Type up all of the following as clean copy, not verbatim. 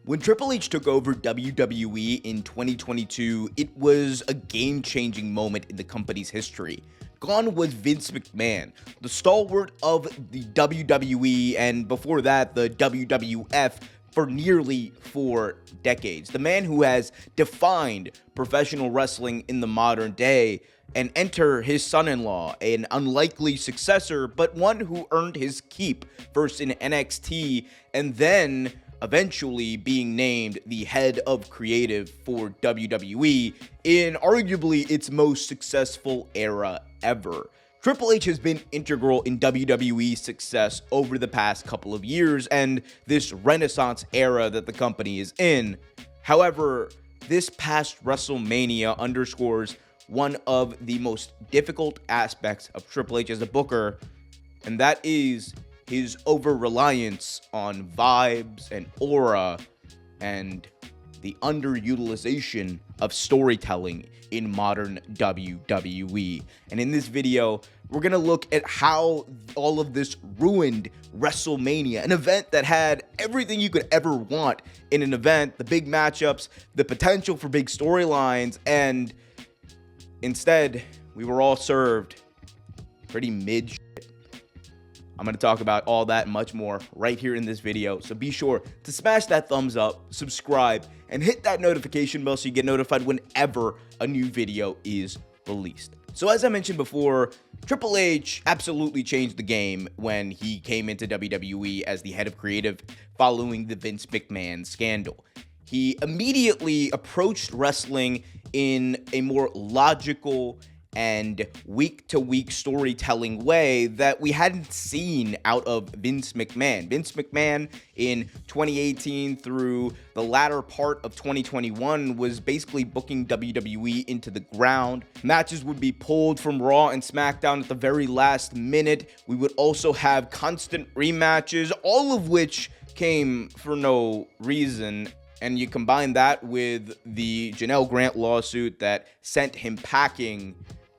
When Triple H took over WWE in 2022, it was a game-changing moment in the company's history. Gone was Vince McMahon, the stalwart of the WWE and before that the WWF for nearly 4 decades. The man who has defined professional wrestling in the modern day, and enter his son-in-law, an unlikely successor, but one who earned his keep, first in NXT and then eventually being named the head of creative for WWE in arguably its most successful era ever. Triple H has been integral in WWE's success over the past couple of years and this renaissance era that the company is in. However, this past WrestleMania underscores one of the most difficult aspects of Triple H as a booker, and that is his over-reliance on vibes and aura and the underutilization of storytelling in modern WWE. And in this video, we're going to look at how all of this ruined WrestleMania, an event that had everything you could ever want in an event, the big matchups, the potential for big storylines, and instead, we were all served pretty mid shit. I'm going to talk about all that and much more right here in this video, so be sure to smash that thumbs up, subscribe, and hit that notification bell so you get notified whenever a new video is released. So as I mentioned before, Triple H absolutely changed the game when he came into WWE as the head of creative following the Vince McMahon scandal. He immediately approached wrestling in a more logical and week-to-week storytelling way that we hadn't seen out of Vince McMahon. Vince McMahon in 2018 through the latter part of 2021 was basically booking WWE into the ground. Matches would be pulled from Raw and SmackDown at the very last minute. We would also have constant rematches, all of which came for no reason. And you combine that with the Janelle Grant lawsuit that sent him packing,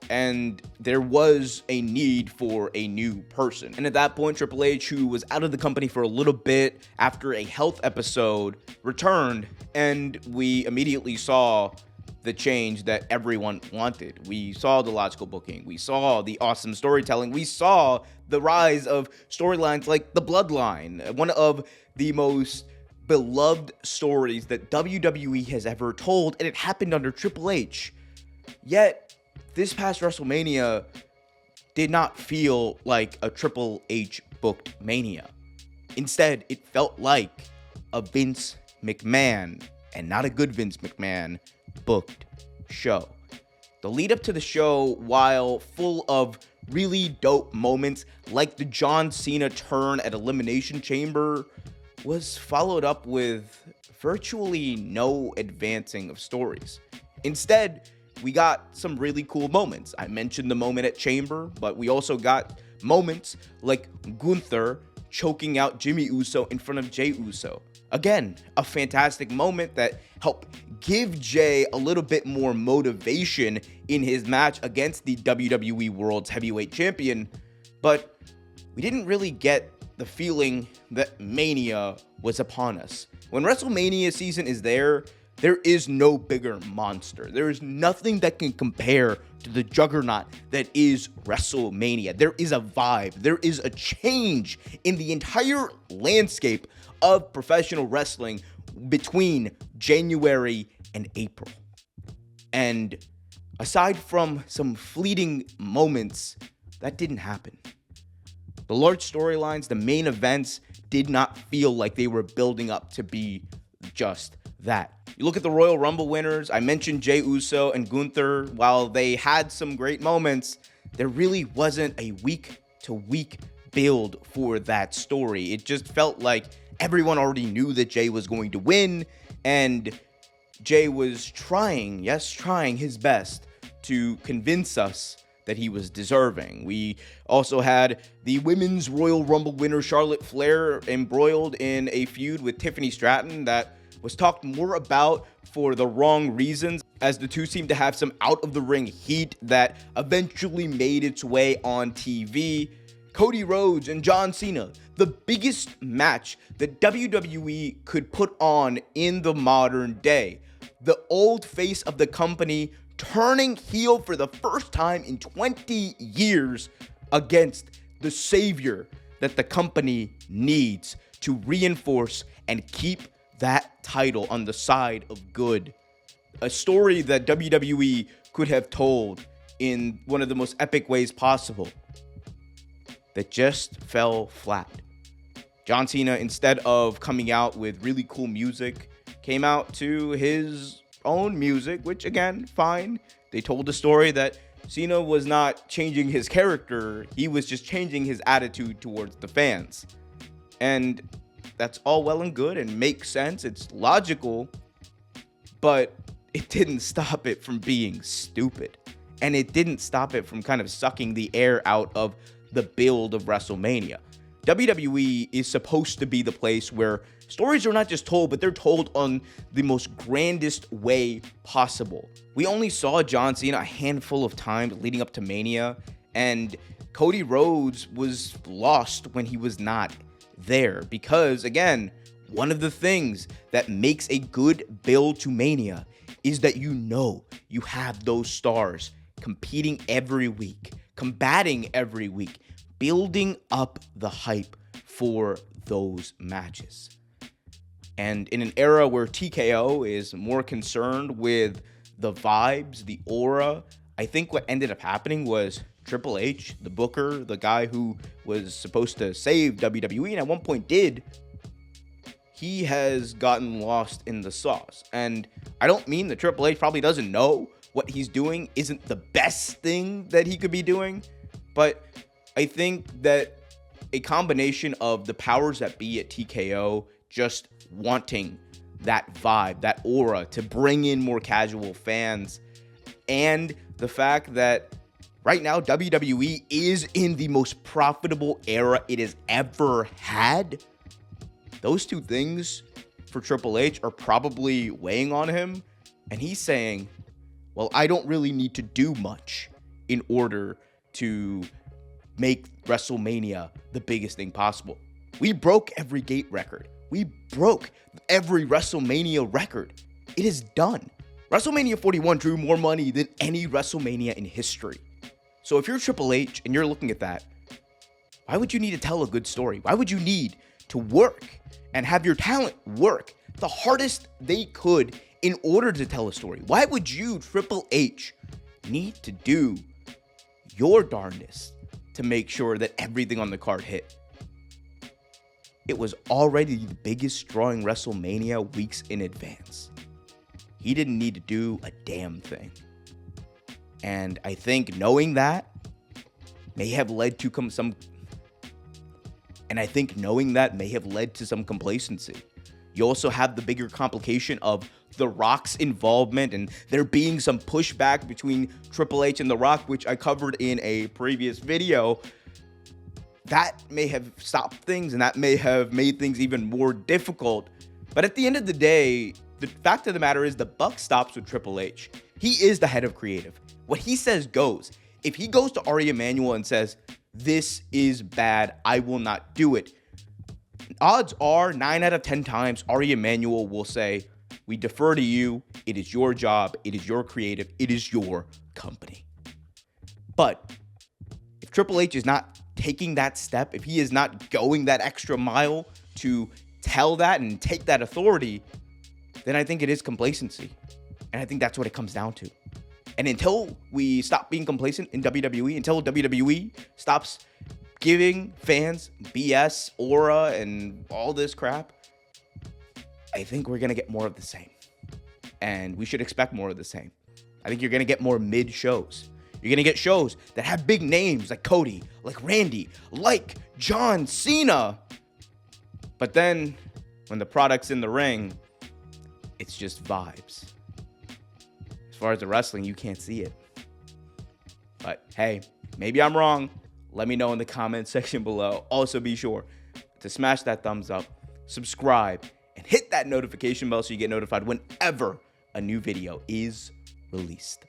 and there was a need for a new person. And at that point, Triple H, who was out of the company for a little bit after a health episode, returned, and we immediately saw the change that everyone wanted. We saw the logical booking. We saw the awesome storytelling. We saw the rise of storylines like The Bloodline, one of the most beloved stories that WWE has ever told, and it happened under Triple H. Yet, this past WrestleMania did not feel like a Triple H booked Mania. Instead, it felt like a Vince McMahon, and not a good Vince McMahon, booked show. The lead up to the show, while full of really dope moments like the John Cena turn at Elimination Chamber, was followed up with virtually no advancing of stories. Instead, we got some really cool moments. I mentioned the moment at Chamber, but we also got moments like Gunther choking out Jimmy Uso in front of Jey Uso. Again, a fantastic moment that helped give Jey a little bit more motivation in his match against the WWE World's Heavyweight Champion, but we didn't really get the feeling that Mania was upon us. When WrestleMania season is there is no bigger monster. There is nothing that can compare to the juggernaut that is WrestleMania. There is a vibe. There is a change in the entire landscape of professional wrestling between January and April. And aside from some fleeting moments, that didn't happen. The large storylines, the main events, did not feel like they were building up to be just that. You look at the Royal Rumble winners, I mentioned Jey Uso and Gunther. While they had some great moments, there really wasn't a week-to-week build for that story. It just felt like everyone already knew that Jey was going to win, and Jey was trying his best to convince us that he was deserving. We also had the women's Royal Rumble winner Charlotte Flair embroiled in a feud with Tiffany Stratton that was talked more about for the wrong reasons, as the two seemed to have some out-of-the-ring heat that eventually made its way on TV. Cody Rhodes and John Cena, the biggest match that WWE could put on in the modern day. The old face of the company turning heel for the first time in 20 years against the savior that the company needs to reinforce and keep that title on the side of good. A story that WWE could have told in one of the most epic ways possible that just fell flat. John Cena, instead of coming out with really cool music, came out to his own music, which again, fine. They told the story that Cena was not changing his character, he was just changing his attitude towards the fans. And that's all well and good and makes sense, it's logical, but it didn't stop it from being stupid. And it didn't stop it from kind of sucking the air out of the build of WrestleMania. WWE is supposed to be the place where stories are not just told, but they're told on the most grandest way possible. We only saw John Cena a handful of times leading up to Mania, and Cody Rhodes was lost when he was not there because, again, one of the things that makes a good build to Mania is that you have those stars competing every week, combating every week, building up the hype for those matches. And in an era where TKO is more concerned with the vibes, the aura, I think what ended up happening was Triple H, the booker, the guy who was supposed to save WWE and at one point did, he has gotten lost in the sauce. And I don't mean that Triple H probably doesn't know what he's doing isn't the best thing that he could be doing, but I think that a combination of the powers that be at TKO just wanting that vibe, that aura to bring in more casual fans, and the fact that right now WWE is in the most profitable era it has ever had, those two things for Triple H are probably weighing on him, and he's saying, well, I don't really need to do much in order to make WrestleMania the biggest thing possible. We broke every gate record. We broke every WrestleMania record. It is done. WrestleMania 41 drew more money than any WrestleMania in history. So if you're Triple H and you're looking at that, why would you need to tell a good story? Why would you need to work and have your talent work the hardest they could in order to tell a story? Why would you, Triple H, need to do your darndest to make sure that everything on the card hit? It was already the biggest drawing WrestleMania weeks in advance. He didn't need to do a damn thing. And I think knowing that may have led to some complacency. You also have the bigger complication of The Rock's involvement and there being some pushback between Triple H and The Rock, which I covered in a previous video. That may have stopped things and that may have made things even more difficult. But at the end of the day, the fact of the matter is the buck stops with Triple H. He is the head of creative. What he says goes. If he goes to Ari Emanuel and says, this is bad, I will not do it, odds are 9 out of 10 times Ari Emanuel will say, we defer to you. It is your job. It is your creative. It is your company. But if Triple H is not taking that step, if he is not going that extra mile to tell that and take that authority, then I think it is complacency. And I think that's what it comes down to. And until we stop being complacent in WWE, until WWE stops giving fans BS, aura, and all this crap, I think we're going to get more of the same. And we should expect more of the same. I think you're going to get more mid shows. You're going to get shows that have big names like Cody, like Randy, like John Cena. But then when the product's in the ring, it's just vibes. As far as the wrestling, you can't see it. But hey, maybe I'm wrong. Let me know in the comment section below. Also, be sure to smash that thumbs up, subscribe, and hit that notification bell so you get notified whenever a new video is released.